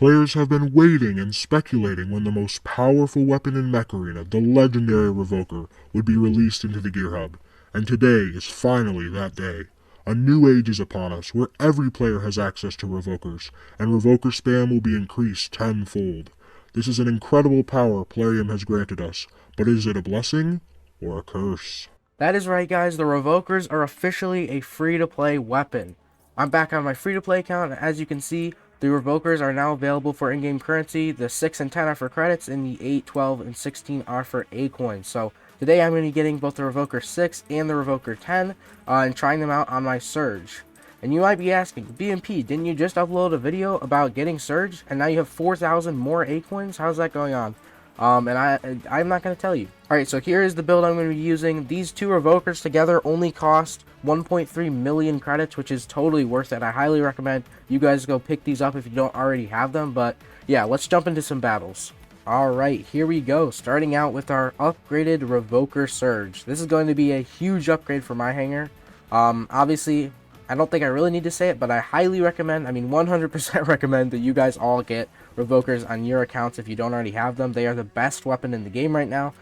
Players have been waiting and speculating when the most powerful weapon in Mech Arena, the legendary Revoker, would be released into the Gear Hub, and today is finally that day. A new age is upon us, where every player has access to Revokers, and Revoker spam will be increased tenfold. This is an incredible power Plarium has granted us, but is it a blessing or a curse? That is right, guys. The Revokers are officially a free-to-play weapon. I'm back on my free-to-play account, and as you can see, the Revokers are now available for in-game currency. The 6 and 10 are for credits, and the 8, 12, and 16 are for A-coins. So today I'm going to be getting both the Revoker 6 and the Revoker 10 and trying them out on my Surge. And you might be asking, BMP, didn't you just upload a video about getting Surge, and now you have 4,000 more A-coins? How's that going on? I'm not going to tell you. Alright, so here is the build I'm going to be using. These two Revokers together only cost 1.3 million credits, which is totally worth it. I highly recommend you guys go pick these up if you don't already have them. But yeah, let's jump into some battles. Alright, here we go. Starting out with our upgraded Revoker Surge. This is going to be a huge upgrade for my hangar. Obviously, I don't think I really need to say it, but I highly recommend, 100% recommend that you guys all get Revokers on your accounts if you don't already have them. They are the best weapon in the game right now.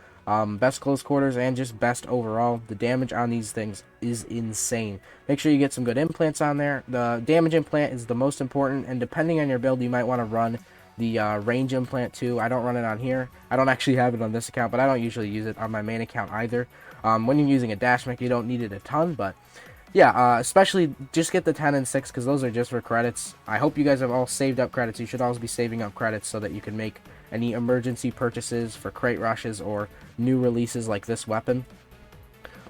Best close quarters and just best overall. The damage on these things is insane. Make sure you get some good implants on there. The damage implant is the most important, and depending on your build, you might want to run the range implant too. I don't run it on here. I don't actually have it on this account, but I don't usually use it on my main account either. When you're using a dash mech, you don't need it a ton, but yeah, especially just get the 10 and 6 because those are just for credits. I hope you guys have all saved up credits. You should always be saving up credits so that you can make any emergency purchases for crate rushes or new releases like this weapon.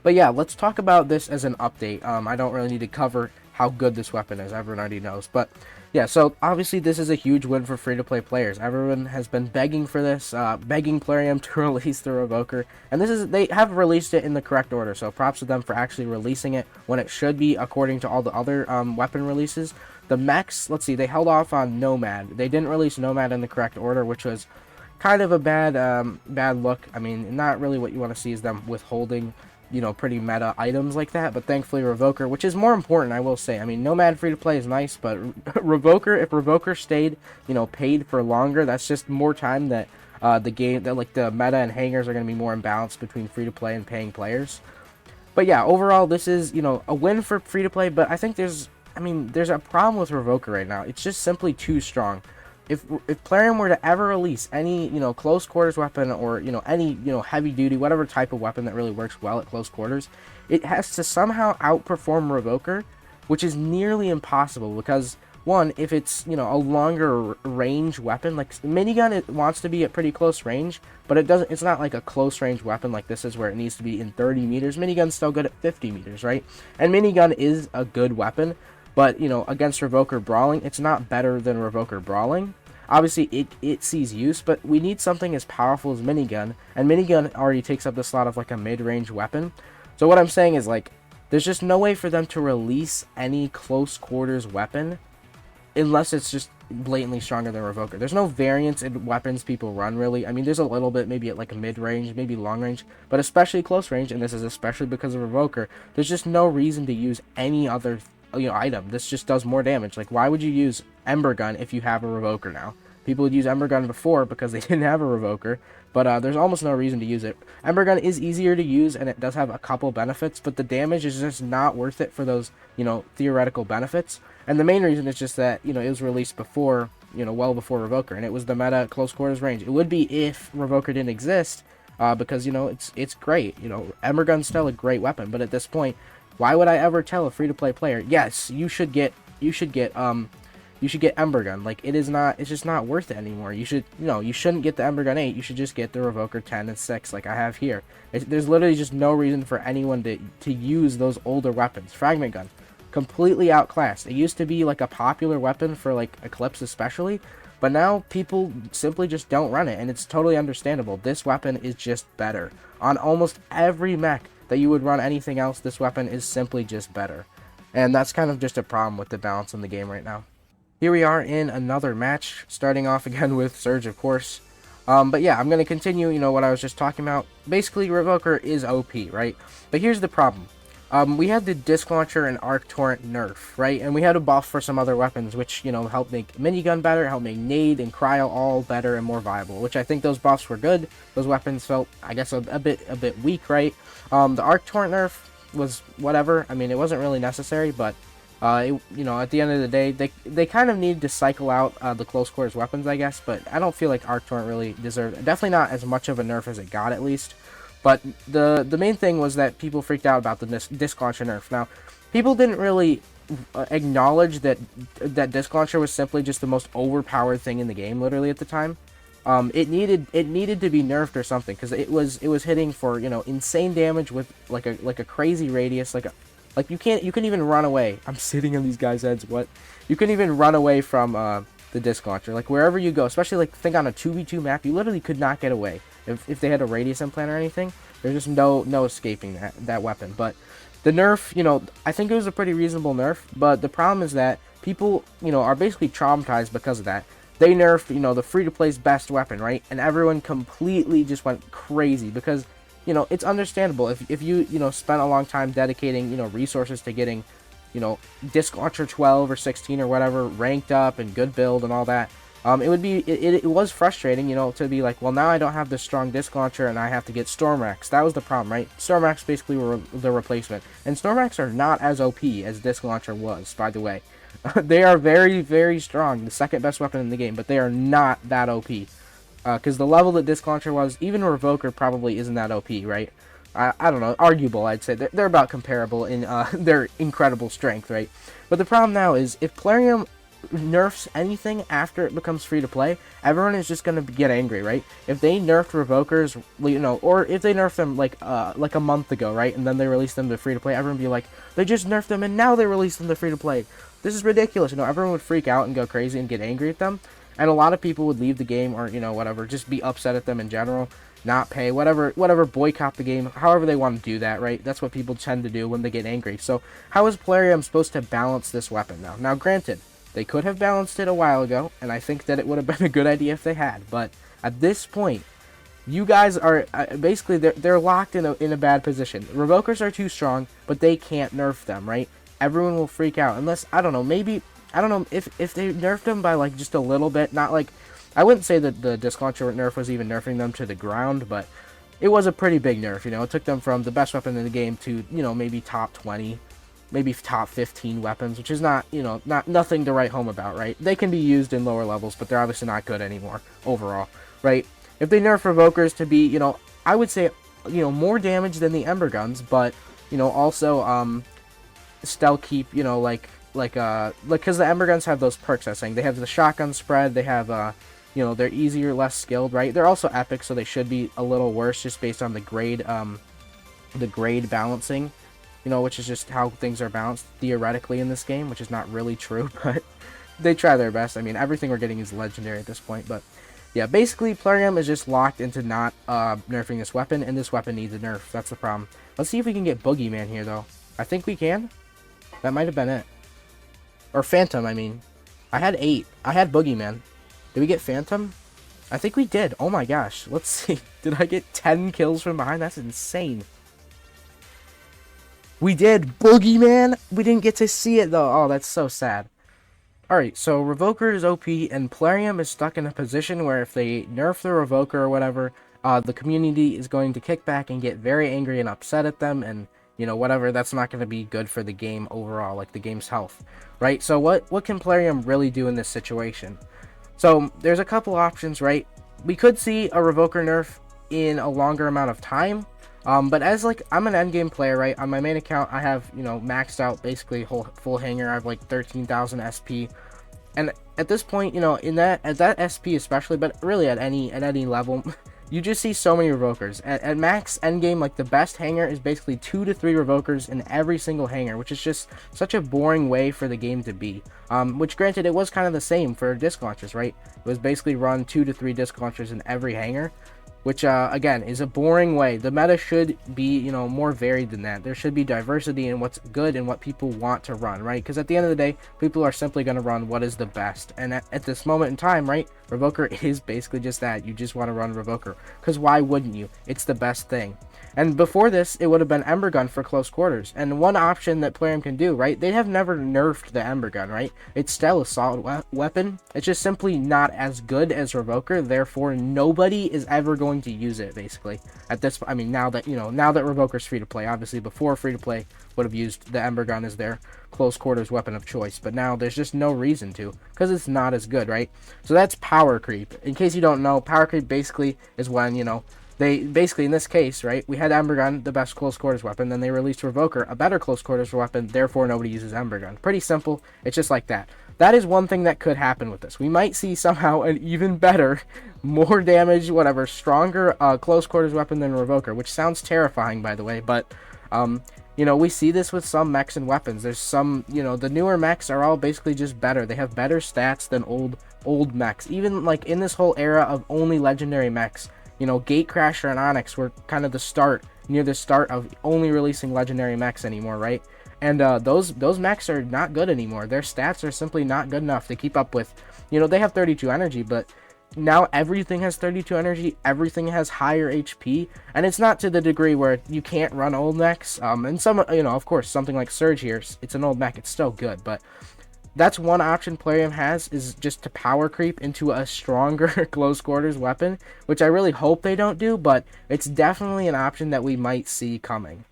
But yeah, let's talk about this as an update. I don't really need to cover how good this weapon is. Everyone already knows. But yeah, so obviously this is a huge win for free-to-play players. Everyone has been begging for this, begging Plarium to release the Revoker. And they have released it in the correct order, so props to them for actually releasing it when it should be according to all the other weapon releases. The mechs, let's see, they held off on Nomad. They didn't release Nomad in the correct order, which was kind of a bad look. Not really what you want to see is them withholding pretty meta items like that, but thankfully Revoker, which is more important, I will say. Nomad free to play is nice, but Revoker, if Revoker stayed, paid for longer, that's just more time that the meta and hangers are going to be more imbalanced between free to play and paying players. But yeah, overall, this is, a win for free to play, but I think there's a problem with Revoker right now. It's just simply too strong. If Plarium were to ever release any, close quarters weapon or, any, heavy duty, whatever type of weapon that really works well at close quarters, it has to somehow outperform Revoker, which is nearly impossible because, one, if it's, a longer range weapon, like minigun, it wants to be at pretty close range, but it's not like a close range weapon like this is where it needs to be in 30 meters. Minigun's still good at 50 meters, right? And minigun is a good weapon, but, against Revoker Brawling, it's not better than Revoker Brawling. Obviously, it sees use, but we need something as powerful as minigun, and minigun already takes up the slot of, like, a mid-range weapon. So what I'm saying is, like, there's just no way for them to release any close quarters weapon unless it's just blatantly stronger than Revoker. There's no variance in weapons people run, really. There's a little bit, maybe at, like, a mid-range, maybe long-range, but especially close range, and this is especially because of Revoker, there's just no reason to use any other item. This just does more damage. Like, why would you use Ember Gun if you have a Revoker now? People would use Ember Gun before because they didn't have a Revoker, but there's almost no reason to use it. Ember Gun is easier to use, and it does have a couple benefits, but the damage is just not worth it for those, theoretical benefits. And the main reason is just that, it was released before, well before Revoker, and it was the meta close quarters range. It would be if Revoker didn't exist, because, it's great. Ember Gun's still a great weapon, but at this point, why would I ever tell a free-to-play player, yes, you should get Ember Gun? Like, it's just not worth it anymore. You shouldn't get the Ember Gun 8, you should just get the Revoker 10 and 6 like I have here. There's literally just no reason for anyone to use those older weapons. Fragment Gun, completely outclassed. It used to be, like, a popular weapon for, like, Eclipse especially, but now people simply just don't run it, and it's totally understandable. This weapon is just better. On almost every mech that you would run anything else, this weapon is simply just better. And that's kind of just a problem with the balance in the game right now. Here we are in another match, starting off again with Surge, of course. But yeah, I'm going to continue, what I was just talking about. Basically, Revoker is OP, right? But here's the problem. We had the disc launcher and arc torrent nerf, right? And we had a buff for some other weapons, which, you know, helped make minigun better, helped make nade and cryo all better and more viable, which I think those buffs were good. Those weapons felt, I guess, a bit weak, right? The arc torrent nerf was whatever. I mean, it wasn't really necessary, but you know, at the end of the day, they kind of needed to cycle out the close quarters weapons, I guess. But I don't feel like arc torrent really deserved, definitely not as much of a nerf as it got, at least. But the main thing was that people freaked out about the disc launcher nerf. Now, people didn't really acknowledge that disc launcher was simply just the most overpowered thing in the game, literally at the time. It needed to be nerfed or something, because it was hitting for, you know, insane damage with like a crazy radius, like you couldn't even run away. I'm sitting on these guys' heads. What? You couldn't even run away from the disc launcher. Like wherever you go, especially like think on a 2v2 map, you literally could not get away. If they had a radius implant or anything, there's just no escaping that weapon. But the nerf, you know, I think it was a pretty reasonable nerf. But the problem is that people, you know, are basically traumatized because of that. They nerfed, you know, the free-to-play's best weapon, right? And everyone completely just went crazy because, you know, it's understandable if you, you know, spent a long time dedicating, you know, resources to getting, you know, disc launcher 12 or 16 or whatever ranked up and good build and all that. It was frustrating, you know, to be like, well, now I don't have this strong disc launcher and I have to get Stormax. That was the problem, right? Stormax basically were the replacement. And Stormax are not as OP as disc launcher was, by the way. They are very, very strong, the second best weapon in the game, but they are not that OP. Because the level that disc launcher was, even Revoker probably isn't that OP, right? I don't know, arguable, I'd say. They're about comparable in their incredible strength, right? But the problem now is, if Plarium nerfs anything after it becomes free to play, everyone is just going to get angry, right? If they nerfed Revokers, you know, or if they nerfed them like a month ago, right, and then they released them to free to play, everyone would be like, they just nerfed them and now they released them to free to play. This is ridiculous. You know, everyone would freak out and go crazy and get angry at them, and a lot of people would leave the game, or, you know, whatever, just be upset at them in general, not pay, whatever, boycott the game, however they want to do that, right? That's what people tend to do when they get angry. So how is Plarium supposed to balance this weapon now? Now, granted, they could have balanced it a while ago, and I think that it would have been a good idea if they had. But at this point, you guys are basically they're locked in a bad position. Revokers are too strong, but they can't nerf them, right? Everyone will freak out unless, I don't know, maybe, I don't know if they nerfed them by like just a little bit. Not like, I wouldn't say that the disc launcher nerf was even nerfing them to the ground, but it was a pretty big nerf. You know, it took them from the best weapon in the game to, you know, maybe top 20. Maybe top 15 weapons, which is not, you know, nothing to write home about, right? They can be used in lower levels, but they're obviously not good anymore overall, right? If they nerf Revokers to be, you know, I would say, you know, more damage than the Ember guns, but, you know, also still keep, you know, like because the Ember guns have those perks I was saying. They have the shotgun spread, they have you know, they're easier, less skilled, right? They're also epic, so they should be a little worse just based on the grade balancing. You know, which is just how things are balanced theoretically in this game, which is not really true, but they try their best. I mean, everything we're getting is legendary at this point, but yeah, basically, Plarium is just locked into not nerfing this weapon, and this weapon needs a nerf. That's the problem. Let's see if we can get Boogeyman here, though. I think we can. That might have been it. Or Phantom, I mean. I had 8. I had Boogeyman. Did we get Phantom? I think we did. Oh my gosh. Let's see. Did I get 10 kills from behind? That's insane. We did! Boogeyman! We didn't get to see it, though. Oh, that's so sad. Alright, so Revoker is OP, and Plarium is stuck in a position where if they nerf the Revoker or whatever, the community is going to kick back and get very angry and upset at them, and, you know, whatever, that's not going to be good for the game overall, like the game's health. Right? So what can Plarium really do in this situation? So, there's a couple options, right? We could see a Revoker nerf in a longer amount of time. But as like, I'm an endgame player, right? On my main account, I have, you know, maxed out basically full hanger. I have like 13,000 SP, and at this point, you know, at that SP especially, but really at any level, you just see so many Revokers. At max endgame, like the best hanger is basically 2 to 3 Revokers in every single hanger, which is just such a boring way for the game to be. Which granted, it was kind of the same for disc launchers, right? It was basically run 2 to 3 disc launchers in every hanger. Which, again, is a boring way. The meta should be, you know, more varied than that. There should be diversity in what's good and what people want to run, right? Because at the end of the day, people are simply going to run what is the best. And at this moment in time, right, Revoker is basically just that. You just want to run Revoker, because why wouldn't you? It's the best thing. And before this, it would have been Ember Gun for close quarters. And one option that Plarium can do, right? They have never nerfed the Ember Gun, right? It's still a solid weapon. It's just simply not as good as Revoker. Therefore, nobody is ever going to use it, basically. At this, I mean, now that Revoker's free to play. Obviously, before free to play, would have used the Ember Gun as their close quarters weapon of choice. But now there's just no reason to, because it's not as good, right? So that's power creep. In case you don't know, power creep basically is when, they basically, in this case, right, we had Ember Gun, the best close quarters weapon, then they released Revoker, a better close quarters weapon, therefore nobody uses Ember Gun. Pretty simple. It's just like that. That is one thing that could happen with this. We might see somehow an even better, more damage, whatever, stronger close quarters weapon than Revoker, which sounds terrifying, by the way, but we see this with some mechs and weapons. There's some, the newer mechs are all basically just better. They have better stats than old mechs. Even like in this whole era of only legendary mechs, Gatecrasher and Onyx were kind of near the start of only releasing legendary mechs anymore, right? And those mechs are not good anymore. Their stats are simply not good enough to keep up with, they have 32 energy, but now everything has 32 energy, everything has higher HP, and it's not to the degree where you can't run old mechs. And some, of course, something like Surge here, it's an old mech, it's still good, but that's one option Plarium has, is just to power creep into a stronger close quarters weapon, which I really hope they don't do, but it's definitely an option that we might see coming.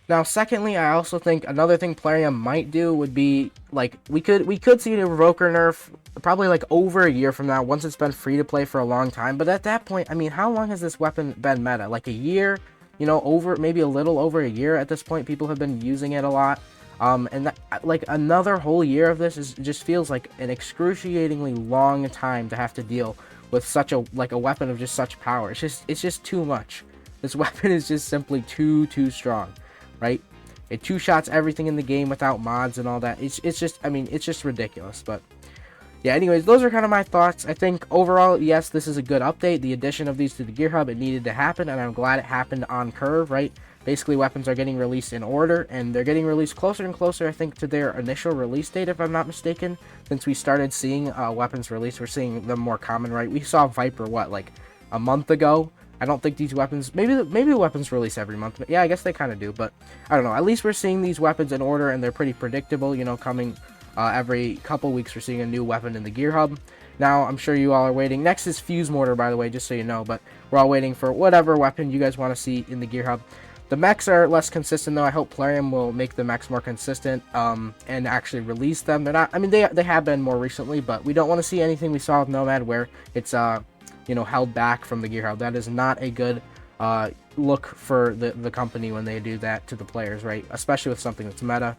Now, secondly, I also think another thing Plarium might do would be, like, we could see the Revoker nerf probably like over a year from now, once it's been free to play for a long time. But at that point, I mean, how long has this weapon been meta? Like a year, maybe a little over a year at this point. People have been using it a lot. And that, like, another whole year of this just feels like an excruciatingly long time to have to deal with such a weapon of just such power. It's just too much. This weapon is just simply too strong, right? It two-shots everything in the game without mods and all that. It's just ridiculous. But yeah, anyways, those are kind of my thoughts. I think overall, yes, this is a good update. The addition of these to the Gear Hub, it needed to happen, and I'm glad it happened on curve, right? Basically, weapons are getting released in order, and they're getting released closer and closer, I think, to their initial release date, if I'm not mistaken. Since we started seeing weapons released, we're seeing them more common, right? We saw Viper, like a month ago? I don't think these weapons, maybe the weapons release every month, but yeah, I guess they kind of do, but I don't know. At least we're seeing these weapons in order, and they're pretty predictable, coming every couple weeks. We're seeing a new weapon in the Gear Hub. Now, I'm sure you all are waiting. Next is Fuse Mortar, by the way, just so you know, but we're all waiting for whatever weapon you guys want to see in the Gear Hub. The mechs are less consistent, though. I hope Plarium will make the mechs more consistent and actually release them. They're not, I mean, they have been more recently, but we don't want to see anything we saw with Nomad where it's, held back from the Gear Hub. That is not a good look for the company when they do that to the players, right? Especially with something that's meta.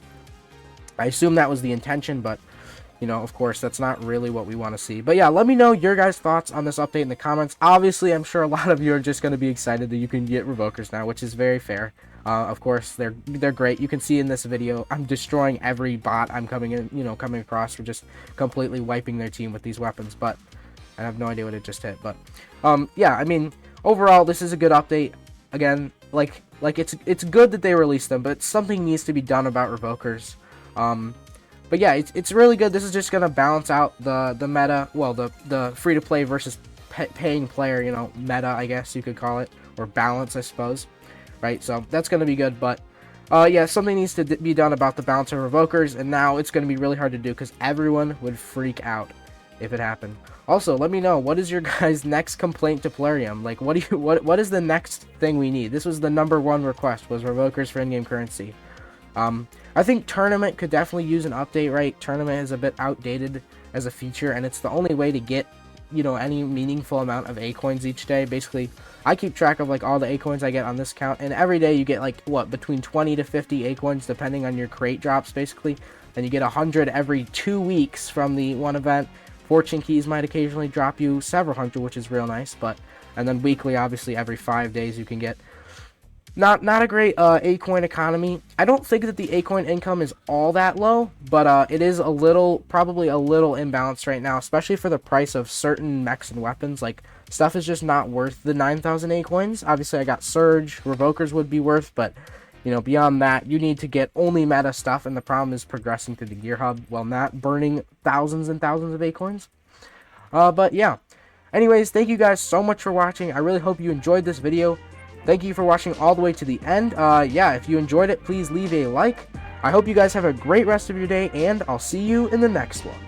I assume that was the intention, but of course, that's not really what we want to see. But yeah, let me know your guys' thoughts on this update in the comments. Obviously, I'm sure a lot of you are just going to be excited that you can get Revokers now, which is very fair. Of course, they're great. You can see in this video, I'm destroying every bot I'm coming across for just completely wiping their team with these weapons. But I have no idea what it just hit. But yeah, I mean, overall, this is a good update. Again, like it's good that they released them, but something needs to be done about Revokers. But yeah, it's really good. This is just going to balance out the meta, well, the free-to-play versus paying player, meta, I guess you could call it, or balance, I suppose, right? So that's going to be good, but yeah, something needs to be done about the balance of Revokers, and now it's going to be really hard to do because everyone would freak out if it happened. Also, let me know, what is your guys' next complaint to Plarium? Like, what is the next thing we need? This was the #1 request, was Revokers for in-game currency. I think Tournament could definitely use an update, right? Tournament is a bit outdated as a feature, and it's the only way to get, any meaningful amount of A-coins each day. Basically, I keep track of, all the A-coins I get on this account, and every day you get, between 20 to 50 A-coins, depending on your crate drops, basically. And you get 100 every 2 weeks from the one event. Fortune keys might occasionally drop you several hundred, which is real nice, and then weekly, obviously, every 5 days you can get not a great A-coin economy. I don't think that the A-coin income is all that low, but it is probably a little imbalanced right now, especially for the price of certain mechs and weapons. Like, stuff is just not worth the 9,000 A-coins. Obviously, I got Surge, Revokers would be worth, but, beyond that, you need to get only meta stuff, and the problem is progressing through the Gear Hub while not burning thousands and thousands of A-coins. But yeah. Anyways, thank you guys so much for watching. I really hope you enjoyed this video. Thank you for watching all the way to the end. Yeah, if you enjoyed it, please leave a like. I hope you guys have a great rest of your day, and I'll see you in the next one.